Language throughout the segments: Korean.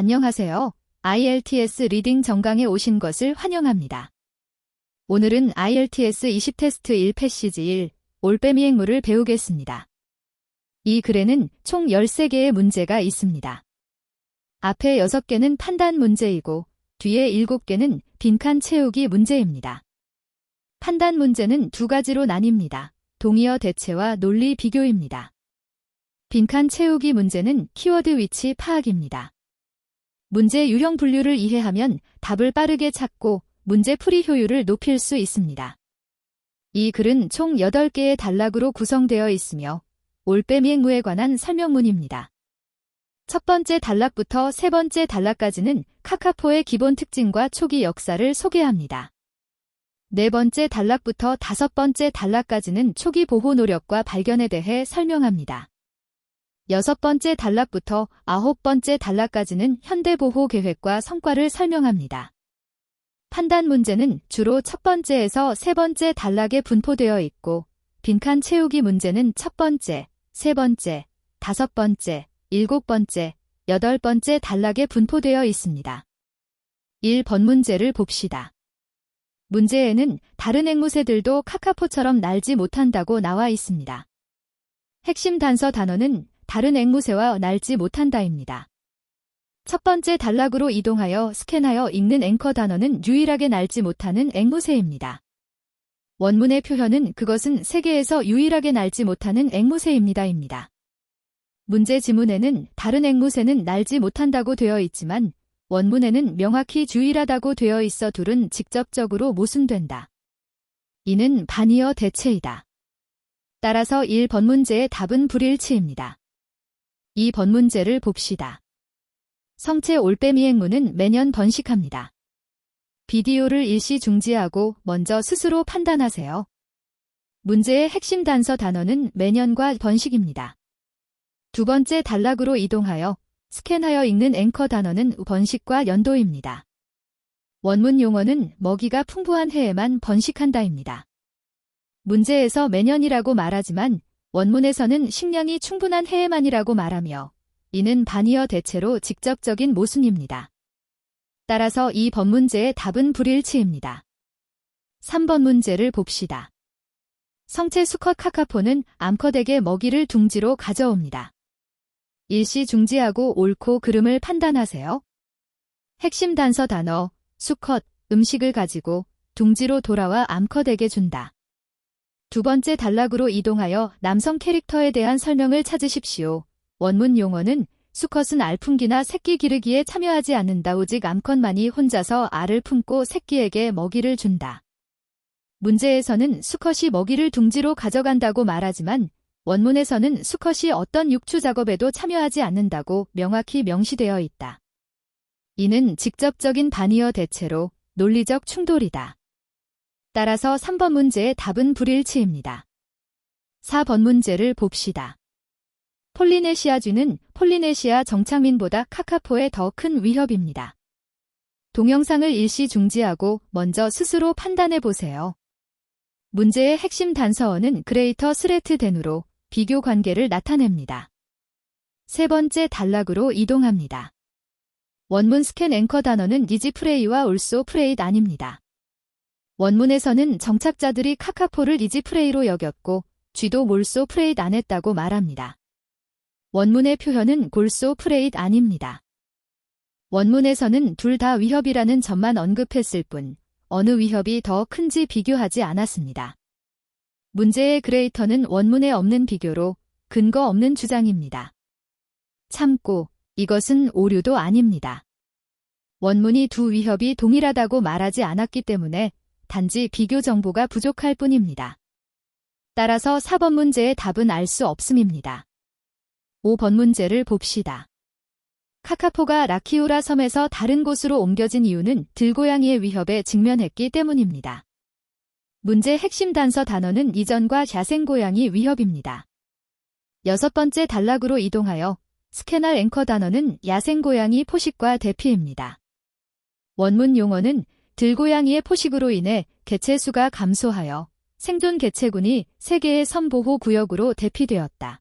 안녕하세요. IELTS 리딩 정강에 오신 것을 환영합니다. 오늘은 IELTS 20 테스트 1 패시지 1 올빼미 행무를 배우겠습니다. 이 글에는 총 13개의 문제가 있습니다. 앞에 6개는 판단 문제이고 뒤에 7개는 빈칸 채우기 문제입니다. 판단 문제는 두 가지로 나뉩니다. 동의어 대체와 논리 비교입니다. 빈칸 채우기 문제는 키워드 위치 파악입니다. 문제 유형 분류를 이해하면 답을 빠르게 찾고 문제 풀이 효율을 높일 수 있습니다. 이 글은 총 8개의 단락으로 구성되어 있으며 올빼미 행무에 관한 설명문입니다. 첫 번째 단락부터 세 번째 단락까지는 카카포의 기본 특징과 초기 역사를 소개합니다. 네 번째 단락부터 다섯 번째 단락까지는 초기 보호 노력과 발견에 대해 설명합니다. 여섯 번째 단락부터 아홉 번째 단락까지는 현대보호 계획과 성과를 설명합니다. 판단 문제는 주로 첫 번째에서 세 번째 단락에 분포되어 있고 빈칸 채우기 문제는 첫 번째, 세 번째, 다섯 번째, 일곱 번째, 여덟 번째 단락에 분포되어 있습니다. 1번 문제를 봅시다. 문제에는 다른 앵무새들도 카카포처럼 날지 못한다고 나와 있습니다. 핵심 단서 단어는 다른 앵무새와 날지 못한다입니다. 첫 번째 단락으로 이동하여 스캔하여 읽는 앵커 단어는 유일하게 날지 못하는 앵무새입니다. 원문의 표현은 그것은 세계에서 유일하게 날지 못하는 앵무새입니다입니다. 문제 지문에는 다른 앵무새는 날지 못한다고 되어 있지만 원문에는 명확히 유일하다고 되어 있어 둘은 직접적으로 모순된다. 이는 반의어 대체이다. 따라서 1번 문제의 답은 불일치입니다. 2번 문제를 봅시다. 성체 올빼미 행무는 매년 번식합니다. 비디오를 일시 중지하고 먼저 스스로 판단하세요. 문제의 핵심 단서 단어는 매년과 번식입니다. 두 번째 단락으로 이동하여 스캔하여 읽는 앵커 단어는 번식과 연도입니다. 원문 용어는 먹이가 풍부한 해에만 번식한다입니다. 문제에서 매년이라고 말하지만 원문에서는 식량이 충분한 해에만이라고 말하며 이는 반의어 대체로 직접적인 모순입니다. 따라서 이 번문제의 답은 불일치입니다. 3번 문제를 봅시다. 성체 수컷 카카포는 암컷에게 먹이를 둥지로 가져옵니다. 일시 중지하고 옳고 그름을 판단하세요. 핵심 단서 단어, 수컷, 음식을 가지고 둥지로 돌아와 암컷에게 준다. 두 번째 단락으로 이동하여 남성 캐릭터에 대한 설명을 찾으십시오. 원문 용어는 수컷은 알품기나 새끼 기르기에 참여하지 않는다. 오직 암컷만이 혼자서 알을 품고 새끼에게 먹이를 준다. 문제에서는 수컷이 먹이를 둥지로 가져간다고 말하지만 원문에서는 수컷이 어떤 육추 작업에도 참여하지 않는다고 명확히 명시되어 있다. 이는 직접적인 반의어 대체로 논리적 충돌이다. 따라서 3번 문제의 답은 불일치입니다. 4번 문제를 봅시다. 폴리네시아쥐는 폴리네시아 정착민보다 카카포에 더 큰 위협입니다. 동영상을 일시 중지하고 먼저 스스로 판단해 보세요. 문제의 핵심 단서어는 그레이터 스레트 댄으로 비교 관계를 나타냅니다. 세 번째 단락으로 이동합니다. 원문 스캔 앵커 단어는 니지 프레이와 올소 프레잇 아닙니다. 원문에서는 정착자들이 카카포를 니지 프레이로 여겼고 쥐도 몰소 프레잇 안 했다고 말합니다. 원문의 표현은 골소 프레잇 아닙니다. 원문에서는 둘 다 위협이라는 점만 언급했을 뿐 어느 위협이 더 큰지 비교하지 않았습니다. 문제의 그레이터는 원문에 없는 비교로 근거 없는 주장입니다. 참고 이것은 오류도 아닙니다. 원문이 두 위협이 동일하다고 말하지 않았기 때문에 단지 비교 정보가 부족할 뿐입니다. 따라서 4번 문제의 답은 알 수 없음입니다. 5번 문제를 봅시다. 카카포가 라키우라 섬에서 다른 곳으로 옮겨진 이유는 들고양이의 위협에 직면했기 때문입니다. 문제 핵심 단서 단어는 이전과 야생고양이 위협입니다. 여섯 번째 단락으로 이동하여 스캐널 앵커 단어는 야생고양이 포식과 대피입니다. 원문 용어는 들고양이의 포식으로 인해 개체수가 감소하여 생존 개체군이 세계의 섬보호구역으로 대피되었다.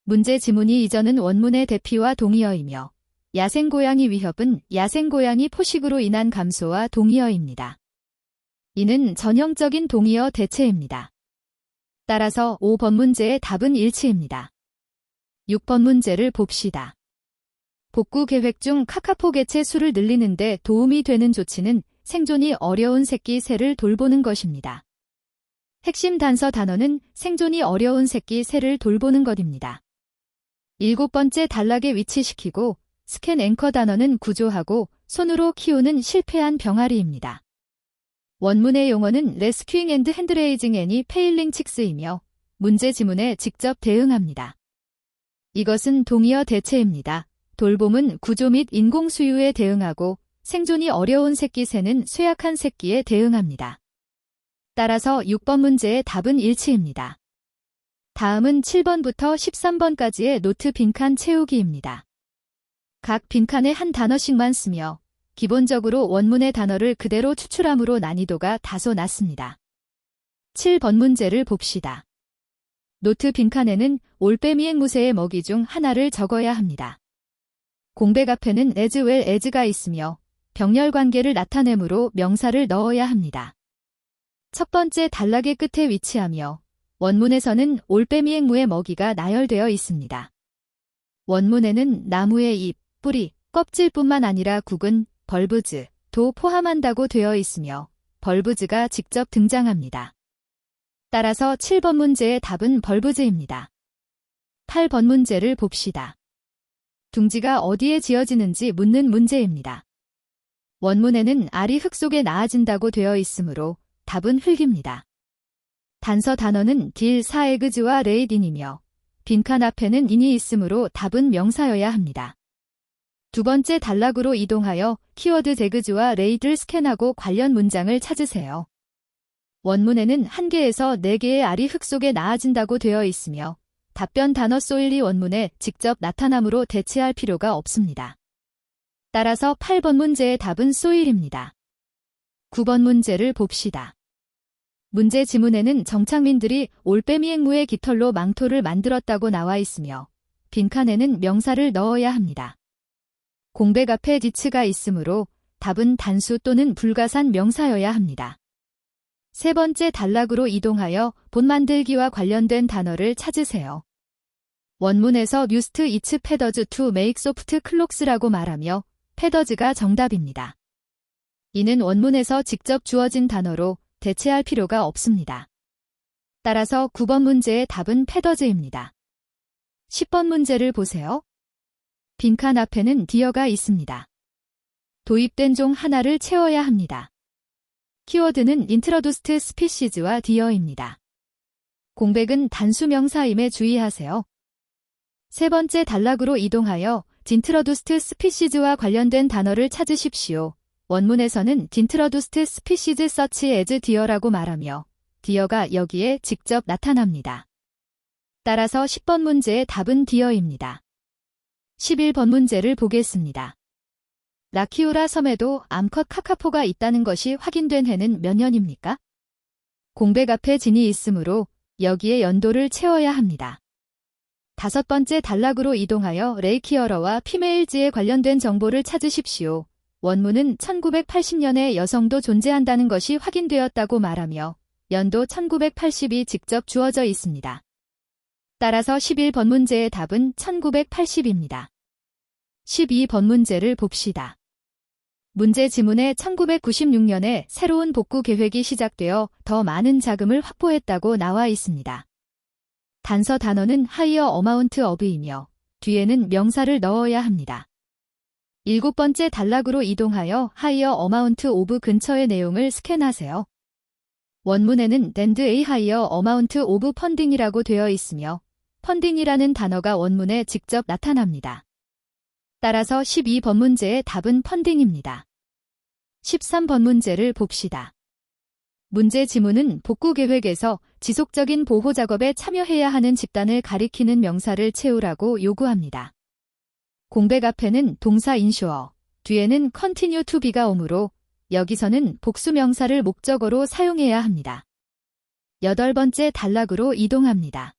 문제 지문이 이전은 원문의 대피와 동의어이며 야생고양이 위협은 야생고양이 포식으로 인한 감소와 동의어입니다. 이는 전형적인 동의어 대체입니다. 따라서 5번 문제의 답은 일치입니다. 6번 문제를 봅시다. 복구 계획 중 카카포 개체 수를 늘리는 데 도움이 되는 조치는 생존이 어려운 새끼 새를 돌보는 것입니다. 핵심 단서 단어는 생존이 어려운 새끼 새를 돌보는 것입니다. 7번째 단락에 위치시키고 스캔 앵커 단어는 구조하고 손으로 키우는 실패한 병아리입니다. 원문의 용어는 Rescuing and Hand-Raising Any Failing Chicks이며 문제 지문에 직접 대응합니다. 이것은 동의어 대체입니다. 돌봄은 구조 및 인공 수유에 대응하고 생존이 어려운 새끼 새는 쇠약한 새끼에 대응합니다. 따라서 6번 문제의 답은 일치입니다. 다음은 7번부터 13번까지의 노트 빈칸 채우기입니다. 각 빈칸에 한 단어씩만 쓰며 기본적으로 원문의 단어를 그대로 추출함으로 난이도가 다소 낮습니다. 7번 문제를 봅시다. 노트 빈칸에는 올빼미 앵무새의 먹이 중 하나를 적어야 합니다. 공백 앞에는 as well as가 있으며 병렬 관계를 나타내므로 명사를 넣어야 합니다. 첫 번째 단락의 끝에 위치하며 원문에서는 올빼미 앵무의 먹이가 나열되어 있습니다. 원문에는 나무의 잎, 뿌리, 껍질뿐만 아니라 국은, 벌브즈, 도 포함한다고 되어 있으며 벌브즈가 직접 등장합니다. 따라서 7번 문제의 답은 벌브즈입니다. 8번 문제를 봅시다. 둥지가 어디에 지어지는지 묻는 문제입니다. 원문에는 알이 흙 속에 나아진다고 되어 있으므로 답은 흙입니다. 단서 단어는 딜, 사, 에그즈와 레이딘이며 빈칸 앞에는 인이 있으므로 답은 명사여야 합니다. 두 번째 단락으로 이동하여 키워드 데그즈와 레이드를 스캔하고 관련 문장을 찾으세요. 원문에는 1개에서 4개의 알이 흙 속에 나아진다고 되어 있으며 답변 단어 소일이 원문에 직접 나타나므로 대체할 필요가 없습니다. 따라서 8번 문제의 답은 소일입니다. 9번 문제를 봅시다. 문제 지문에는 정착민들이 올빼미 앵무의 깃털로 망토를 만들었다고 나와 있으며 빈칸에는 명사를 넣어야 합니다. 공백 앞에 디츠가 있으므로 답은 단수 또는 불가산 명사여야 합니다. 세 번째 단락으로 이동하여 봇 만들기와 관련된 단어를 찾으세요. 원문에서 used its feathers to make soft cloths라고 말하며 feathers가 정답입니다. 이는 원문에서 직접 주어진 단어로 대체할 필요가 없습니다. 따라서 9번 문제의 답은 feathers입니다. 10번 문제를 보세요. 빈칸 앞에는 디어가 있습니다. 도입된 종 하나를 채워야 합니다. 키워드는 introduced species와 디어입니다. 공백은 단수 명사임에 주의하세요. 세 번째 단락으로 이동하여 introduced species와 관련된 단어를 찾으십시오. 원문에서는 introduced species such as deer라고 말하며 디어가 여기에 직접 나타납니다. 따라서 10번 문제의 답은 디어입니다. 11번 문제를 보겠습니다. 라키우라 섬에도 암컷 카카포가 있다는 것이 확인된 해는 몇 년입니까? 공백 앞에 진이 있으므로 여기에 연도를 채워야 합니다. 다섯 번째 단락으로 이동하여 레이키어러와 피메일즈에 관련된 정보를 찾으십시오. 원문은 1980년에 여성도 존재한다는 것이 확인되었다고 말하며 연도 1980이 직접 주어져 있습니다. 따라서 11번 문제의 답은 1980입니다. 12번 문제를 봅시다. 문제 지문에 1996년에 새로운 복구 계획이 시작되어 더 많은 자금을 확보했다고 나와 있습니다. 단서 단어는 higher amount of이며 뒤에는 명사를 넣어야 합니다. 7번째 단락으로 이동하여 higher amount of 근처의 내용을 스캔하세요. 원문에는 and a higher amount of funding이라고 되어 있으며 펀딩이라는 단어가 원문에 직접 나타납니다. 따라서 12번 문제의 답은 펀딩입니다. 13번 문제를 봅시다. 문제 지문은 복구 계획에서 지속적인 보호 작업에 참여해야 하는 집단을 가리키는 명사를 채우라고 요구합니다. 공백 앞에는 동사 ensure, 뒤에는 continue to be가 오므로 여기서는 복수 명사를 목적어로 사용해야 합니다. 8번째 단락으로 이동합니다.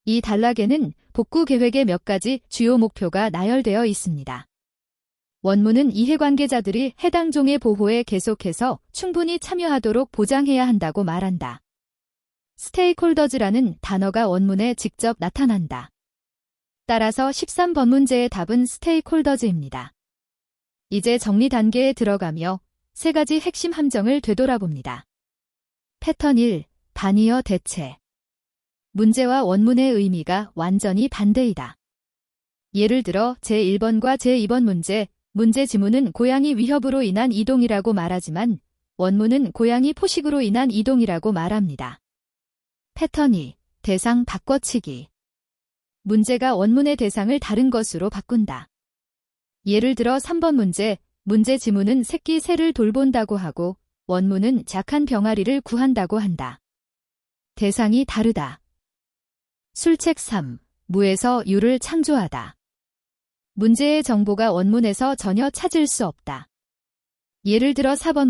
이 단락에는 복구 계획의 몇 가지 주요 목표가 나열되어 있습니다. 원문은 이해관계자들이 해당 종의 보호에 계속해서 충분히 참여하도록 보장해야 한다고 말한다. 스테이크홀더즈라는 단어가 원문에 직접 나타난다. 따라서 13번 문제의 답은 스테이크홀더즈입니다. 이제 정리 단계에 들어가며 세 가지 핵심 함정을 되돌아봅니다. 패턴 1. 반의어 대체. 문제와 원문의 의미가 완전히 반대이다. 예를 들어 제1번과 제2번 문제 지문은 고양이 위협으로 인한 이동이라고 말하지만 원문은 고양이 포식으로 인한 이동이라고 말합니다. 패턴 2. 대상 바꿔치기. 문제가 원문의 대상을 다른 것으로 바꾼다. 예를 들어 3번 문제 지문은 새끼 새를 돌본다고 하고 원문은 약한 병아리를 구한다고 한다. 대상이 다르다. 술책 3. 무에서 유를 창조하다. 문제의 정보가 원문에서 전혀 찾을 수 없다. 예를 들어 4번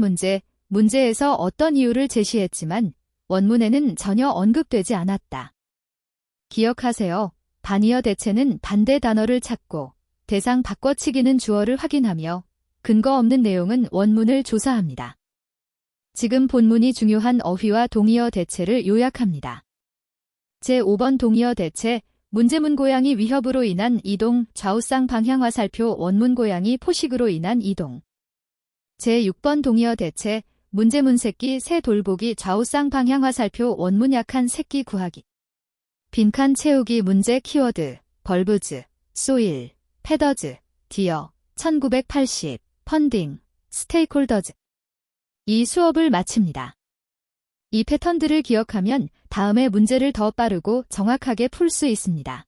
문제에서 어떤 이유를 제시했지만 원문에는 전혀 언급되지 않았다. 기억하세요. 반의어 대체는 반대 단어를 찾고 대상 바꿔치기는 주어를 확인하며 근거 없는 내용은 원문을 조사합니다. 지금 본문이 중요한 어휘와 동의어 대체를 요약합니다. 제5번 동의어 대체. 문제문 고양이 위협으로 인한 이동, 좌우쌍 방향 화살표 원문 고양이 포식으로 인한 이동. 제6번 동의어 대체. 문제문 새끼 새 돌보기 좌우쌍 방향 화살표 원문 약한 새끼 구하기. 빈칸 채우기 문제 키워드, 벌브즈, 소일, 패더즈, 디어, 1980, 펀딩, 스테이크홀더즈. 이 수업을 마칩니다. 이 패턴들을 기억하면 다음에 문제를 더 빠르고 정확하게 풀 수 있습니다.